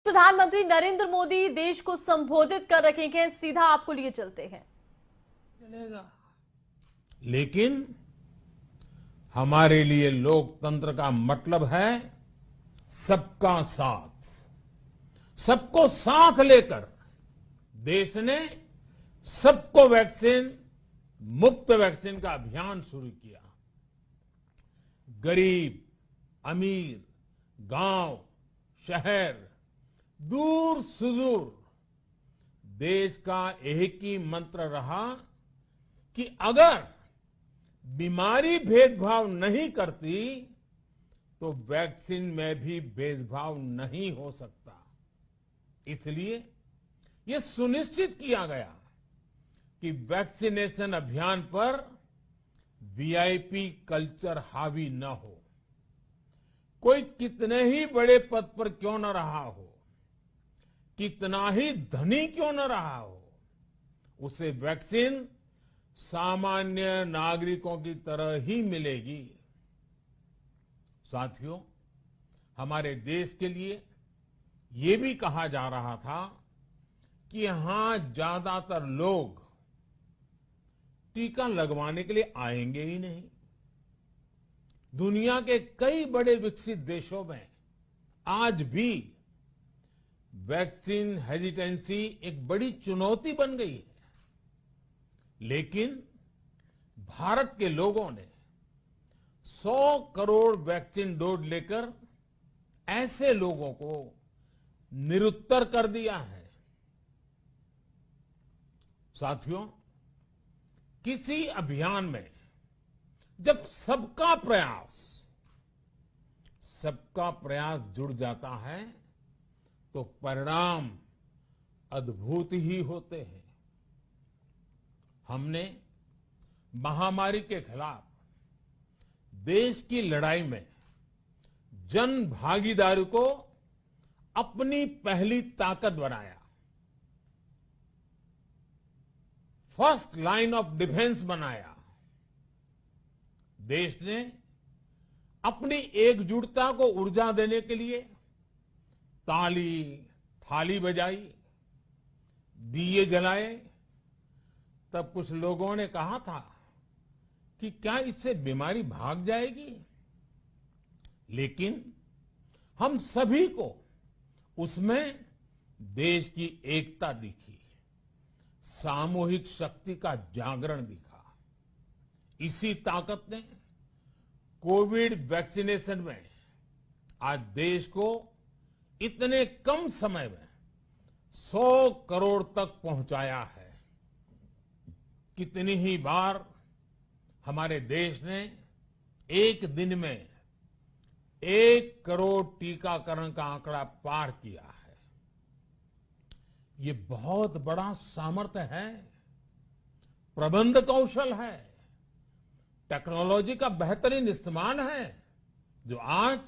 प्रधानमंत्री नरेंद्र मोदी देश को संबोधित कर रहे हैं, सीधा आपको लिए चलते हैं। चलेगा, लेकिन हमारे लिए लोकतंत्र का मतलब है सबका साथ। सबको साथ लेकर देश ने सबको वैक्सीन, मुफ्त वैक्सीन का अभियान शुरू किया। गरीब, अमीर, गांव, शहर, दूर सुदूर, देश का एक ही मंत्र रहा कि अगर बीमारी भेदभाव नहीं करती तो वैक्सीन में भी भेदभाव नहीं हो सकता। इसलिए यह सुनिश्चित किया गया कि वैक्सीनेशन अभियान पर वीआईपी कल्चर हावी न हो। कोई कितने ही बड़े पद पर क्यों न रहा हो, कितना ही धनी क्यों न रहा हो, उसे वैक्सीन सामान्य नागरिकों की तरह ही मिलेगी। साथियों, हमारे देश के लिए ये भी कहा जा रहा था कि यहां ज्यादातर लोग टीका लगवाने के लिए आएंगे ही नहीं। दुनिया के कई बड़े विकसित देशों में आज भी वैक्सीन हेजिटेंसी एक बड़ी चुनौती बन गई है, लेकिन भारत के लोगों ने 100 करोड़ वैक्सीन डोज लेकर ऐसे लोगों को निरुत्तर कर दिया है। साथियों, किसी अभियान में जब सबका प्रयास जुड़ जाता है तो परिणाम अद्भुत ही होते हैं। हमने महामारी के खिलाफ देश की लड़ाई में जन भागीदारी को अपनी पहली ताकत बनाया। फर्स्ट लाइन ऑफ डिफेंस बनाया। देश ने अपनी एकजुटता को ऊर्जा देने के लिए ताली, थाली बजाई, दिए जलाए। तब कुछ लोगों ने कहा था कि क्या इससे बीमारी भाग जाएगी, लेकिन हम सभी को उसमें देश की एकता दिखी, सामूहिक शक्ति का जागरण दिखा। इसी ताकत ने कोविड वैक्सीनेशन में आज देश को इतने कम समय में 100 करोड़ तक पहुंचाया है। कितनी ही बार हमारे देश ने एक दिन में 1 करोड़ टीकाकरण का आंकड़ा पार किया है। ये बहुत बड़ा सामर्थ्य है, प्रबंध कौशल है, टेक्नोलॉजी का बेहतरीन इस्तेमाल है, जो आज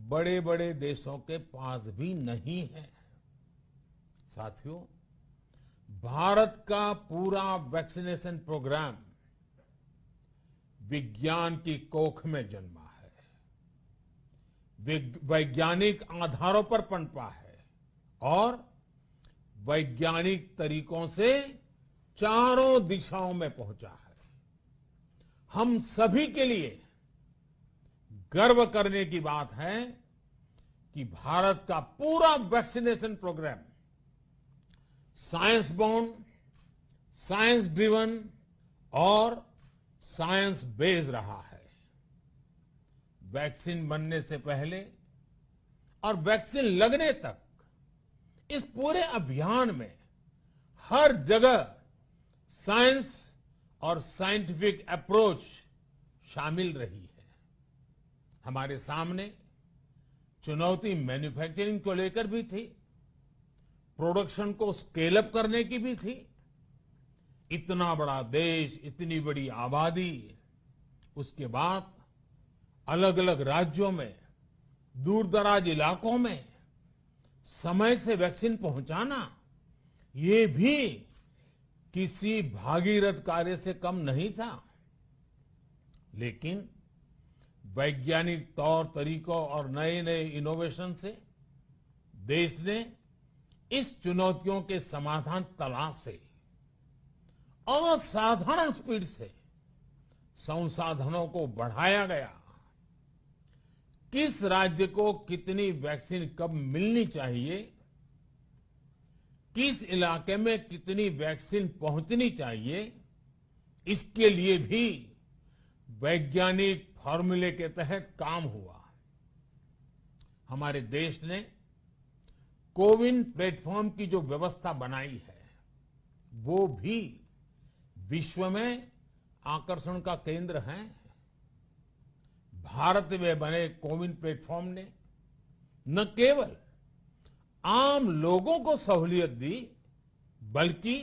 बड़े बड़े देशों के पास भी नहीं है। साथियों, भारत का पूरा वैक्सीनेशन प्रोग्राम विज्ञान की कोख में जन्मा है, वैज्ञानिक आधारों पर पनपा है और वैज्ञानिक तरीकों से चारों दिशाओं में पहुंचा है। हम सभी के लिए गर्व करने की बात है कि भारत का पूरा vaccination programme science born, science driven और साइंस बेस्ड रहा है। वैक्सीन बनने से पहले और वैक्सीन लगने तक इस पूरे अभियान में हर जगह साइंस और साइंटिफिक अप्रोच शामिल रही है। हमारे सामने चुनौती मैन्युफैक्चरिंग को लेकर भी थी, प्रोडक्शन को स्केल अप करने की भी थी। इतना बड़ा देश, इतनी बड़ी आबादी, उसके बाद अलग अलग राज्यों में, दूर दराज इलाकों में समय से वैक्सीन पहुंचाना, ये भी किसी भागीरथ कार्य से कम नहीं था। लेकिन वैज्ञानिक तौर तरीकों और नए नए इनोवेशन से देश ने इस चुनौतियों के समाधान तलाशे असाधारण स्पीड से संसाधनों को बढ़ाया गया। किस राज्य को कितनी वैक्सीन कब मिलनी चाहिए, किस इलाके में कितनी वैक्सीन पहुंचनी चाहिए, इसके लिए भी वैज्ञानिक फॉर्मूले के तहत काम हुआ। हमारे देश ने कोविन प्लेटफॉर्म की जो व्यवस्था बनाई है, वो भी विश्व में आकर्षण का केंद्र है। भारत में बने कोविन प्लेटफॉर्म ने न केवल आम लोगों को सहूलियत दी, बल्कि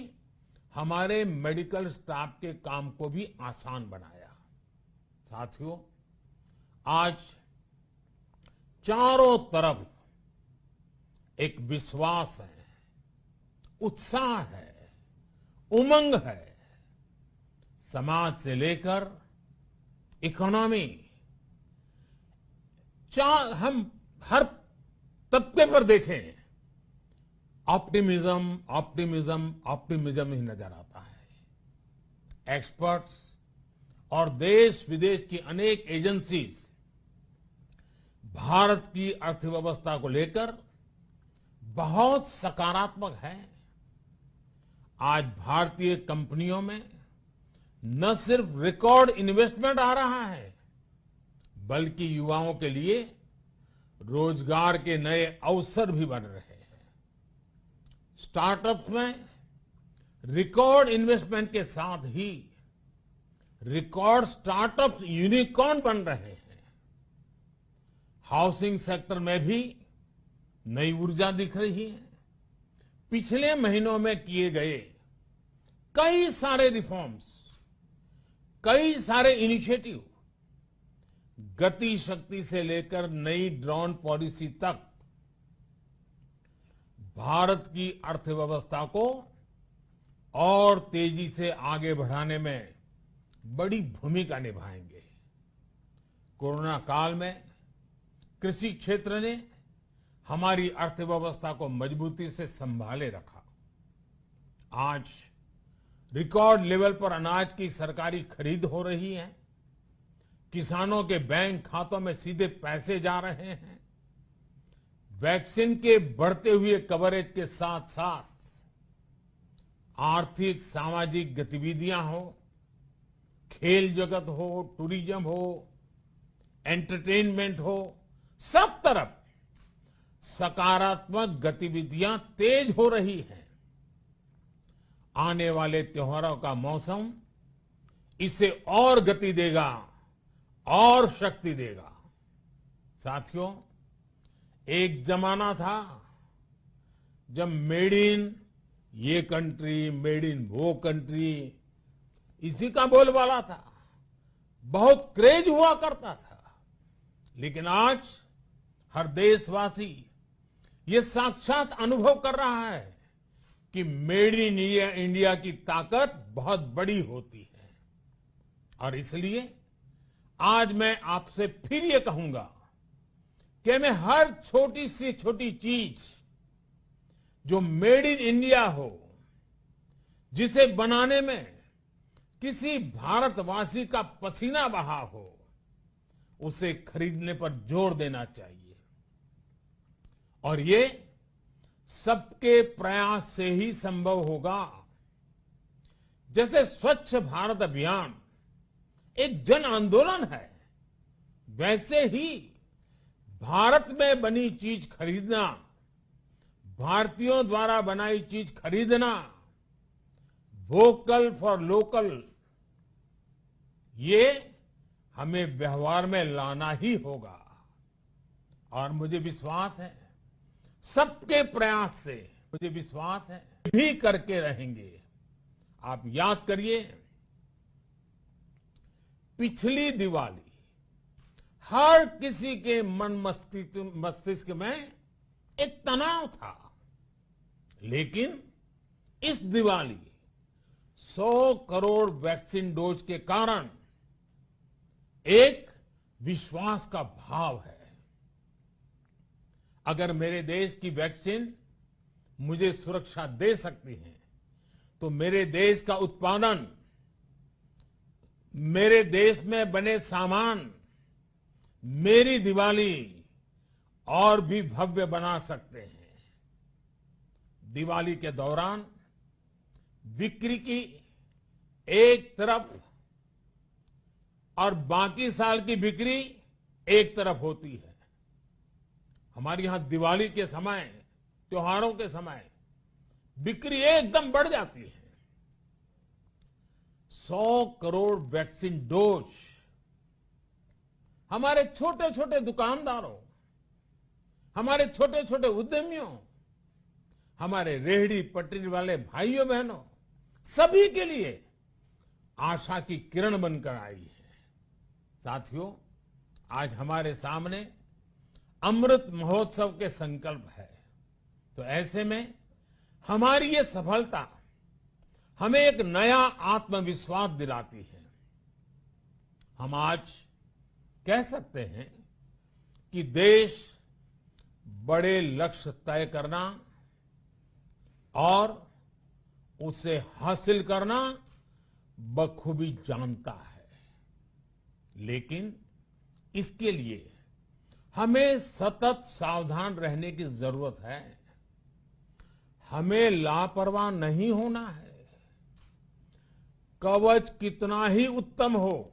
हमारे मेडिकल स्टाफ के काम को भी आसान बनाया। साथियों, आज चारों तरफ एक विश्वास है, उत्साह है, उमंग है। समाज से लेकर इकोनॉमी, हम हर तबके पर देखें, ऑप्टिमिज्म ऑप्टिमिज्म ऑप्टिमिज्म ही नजर आता है। एक्सपर्ट्स और देश विदेश की अनेक एजेंसीज भारत की अर्थव्यवस्था को लेकर बहुत सकारात्मक है। आज भारतीय कंपनियों में न सिर्फ रिकॉर्ड इन्वेस्टमेंट आ रहा है, बल्कि युवाओं के लिए रोजगार के नए अवसर भी बन रहे हैं। स्टार्टअप्स में रिकॉर्ड इन्वेस्टमेंट के साथ ही रिकॉर्ड स्टार्टअप्स यूनिकॉर्न बन रहे हैं। हाउसिंग सेक्टर में भी नई ऊर्जा दिख रही है। पिछले महीनों में किए गए कई सारे रिफॉर्म्स, कई सारे इनिशिएटिव, गति शक्ति से लेकर नई ड्रोन पॉलिसी तक भारत की अर्थव्यवस्था को और तेजी से आगे बढ़ाने में बड़ी भूमिका निभाएंगे। कोरोना काल में कृषि क्षेत्र ने हमारी अर्थव्यवस्था को मजबूती से संभाले रखा। आज रिकॉर्ड लेवल पर अनाज की सरकारी खरीद हो रही है। किसानों के बैंक खातों में सीधे पैसे जा रहे हैं। वैक्सीन के बढ़ते हुए कवरेज के साथ साथ आर्थिक सामाजिक गतिविधियां हो, खेल जगत हो, टूरिज्म हो, एंटरटेनमेंट हो, सब तरफ सकारात्मक गतिविधियां तेज हो रही हैं। आने वाले त्योहारों का मौसम इसे और गति देगा और शक्ति देगा। साथियों, एक जमाना था जब मेड इन ये कंट्री, मेड इन वो कंट्री, इसी का बोलबाला था, बहुत क्रेज हुआ करता था। लेकिन आज हर देशवासी ये साक्षात अनुभव कर रहा है कि मेड इन इंडिया की ताकत बहुत बड़ी होती है। और इसलिए आज मैं आपसे फिर ये कहूंगा कि मैं हर छोटी से छोटी चीज जो मेड इन इंडिया हो, जिसे बनाने में किसी भारतवासी का पसीना बहा हो, उसे खरीदने पर जोर देना चाहिए। और ये सबके प्रयास से ही संभव होगा। जैसे स्वच्छ भारत अभियान एक जन आंदोलन है, वैसे ही भारत में बनी चीज खरीदना, भारतीयों द्वारा बनाई चीज खरीदना, वोकल फॉर लोकल, ये हमें व्यवहार में लाना ही होगा। और मुझे विश्वास है, सबके प्रयास से मुझे विश्वास है भी करके रहेंगे। आप याद करिए, पिछली दिवाली हर किसी के मन मस्तिष्क में एक तनाव था, लेकिन इस दिवाली 100 करोड़ वैक्सीन डोज के कारण एक विश्वास का भाव है। अगर मेरे देश की वैक्सीन मुझे सुरक्षा दे सकती है तो मेरे देश का उत्पादन, मेरे देश में बने सामान मेरी दिवाली और भी भव्य बना सकते हैं। दिवाली के दौरान बिक्री की एक तरफ और बाकी साल की बिक्री एक तरफ होती है। हमारे यहां दिवाली के समय, त्योहारों के समय बिक्री एकदम बढ़ जाती है। 100 करोड़ वैक्सीन डोज हमारे छोटे छोटे दुकानदारों, हमारे छोटे छोटे उद्यमियों, हमारे रेहड़ी पटरी वाले भाइयों बहनों, सभी के लिए आशा की किरण बनकर आई है। साथियों, आज हमारे सामने अमृत महोत्सव के संकल्प है, तो ऐसे में हमारी ये सफलता हमें एक नया आत्मविश्वास दिलाती है। हम आज कह सकते हैं कि देश बड़े लक्ष्य तय करना और उसे हासिल करना बखूबी जानता है, लेकिन इसके लिए हमें सतत सावधान रहने की जरूरत है। हमें लापरवाह नहीं होना है। कवच कितना ही उत्तम हो,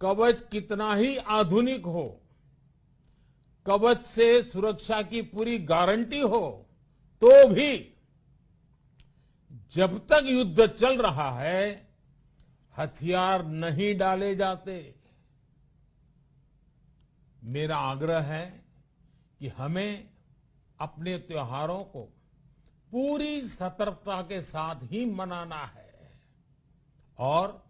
कवच कितना ही आधुनिक हो, कवच से सुरक्षा की पूरी गारंटी हो, तो भी जब तक युद्ध चल रहा है हथियार नहीं डाले जाते। मेरा आग्रह है कि हमें अपने त्योहारों को पूरी सतर्कता के साथ ही मनाना है। और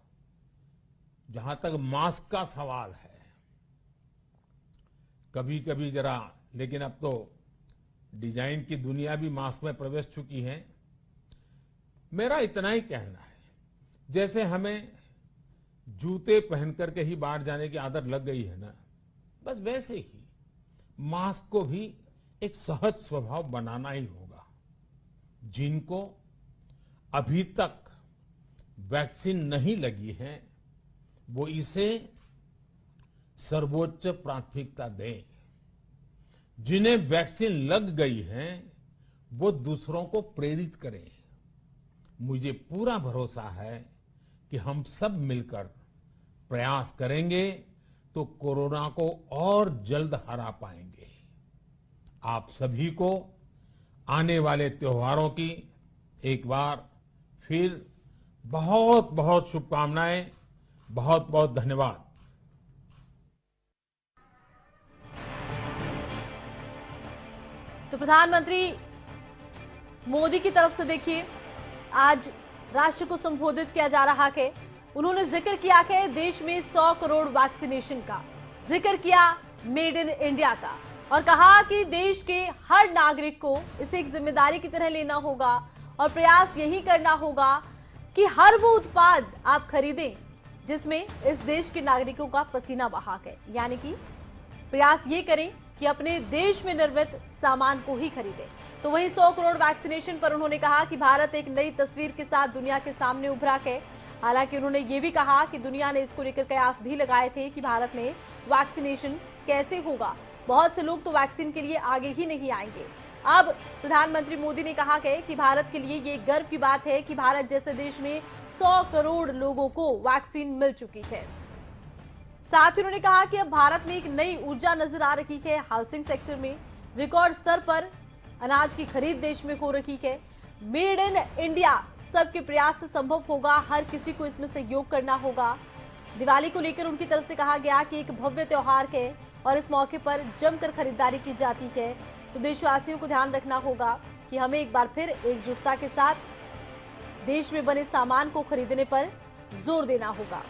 जहां तक मास्क का सवाल है, कभी कभी जरा, लेकिन अब तो डिजाइन की दुनिया भी मास्क में प्रवेश चुकी है। मेरा इतना ही कहना है, जैसे हमें जूते पहन करके ही बाहर जाने की आदत लग गई है ना, बस वैसे ही मास्क को भी एक सहज स्वभाव बनाना ही होगा। जिनको अभी तक वैक्सीन नहीं लगी है वो इसे सर्वोच्च प्राथमिकता दें। जिन्हें वैक्सीन लग गई है वो दूसरों को प्रेरित करें। मुझे पूरा भरोसा है कि हम सब मिलकर प्रयास करेंगे तो कोरोना को और जल्द हरा पाएंगे। आप सभी को आने वाले त्योहारों की एक बार फिर बहुत बहुत शुभकामनाएं, बहुत बहुत धन्यवाद। तो प्रधानमंत्री मोदी की तरफ से देखिए, आज राष्ट्र को संबोधित किया जा रहा है। उन्होंने जिक्र किया है देश में 100 करोड़ वैक्सीनेशन का, जिक्र किया मेड इन इंडिया का, और कहा कि देश के हर नागरिक को इसे एक जिम्मेदारी की तरह लेना होगा और प्रयास यही करना होगा कि हर वो उत्पाद आप खरीदें जिसमें इस देश के नागरिकों का पसीना बहा है। यानी कि प्रयास ये करें कि अपने देश में निर्मित सामान को ही खरीदें। तो वहीं 100 करोड़ वैक्सीनेशन पर उन्होंने कहा कि भारत एक नई तस्वीर के साथ दुनिया के सामने उभरा है। हालांकि उन्होंने ये भी कहा कि दुनिया ने इसको लेकर कयास भी लगाए थे कि भारत में वैक्सीनेशन कैसे होगा। बहुत से लोग तो वैक्सीन के लिए आगे ही नहीं आएंगे। अब प्रधानमंत्री मोदी ने कहा है कि भारत के लिए ये गर्व की बात है कि भारत जैसे देश में 100 करोड़ लोगों को वैक्सीन मिल चुकी है। साथ ही उन्होंने कहा कि अब भारत में एक नई ऊर्जा नजर आ रही है। हाउसिंग सेक्टर में रिकॉर्ड स्तर पर अनाज की खरीद देश में हो रही है। मेड इन इंडिया सबके प्रयास से संभव होगा, हर किसी को इसमें सहयोग करना होगा। दिवाली को लेकर उनकी तरफ से कहा गया कि एक भव्य त्योहार है और इस मौके पर जमकर खरीदारी की जाती है। तो देशवासियों को ध्यान रखना होगा कि हमें एक बार फिर एकजुटता के साथ देश में बने सामान को खरीदने पर जोर देना होगा।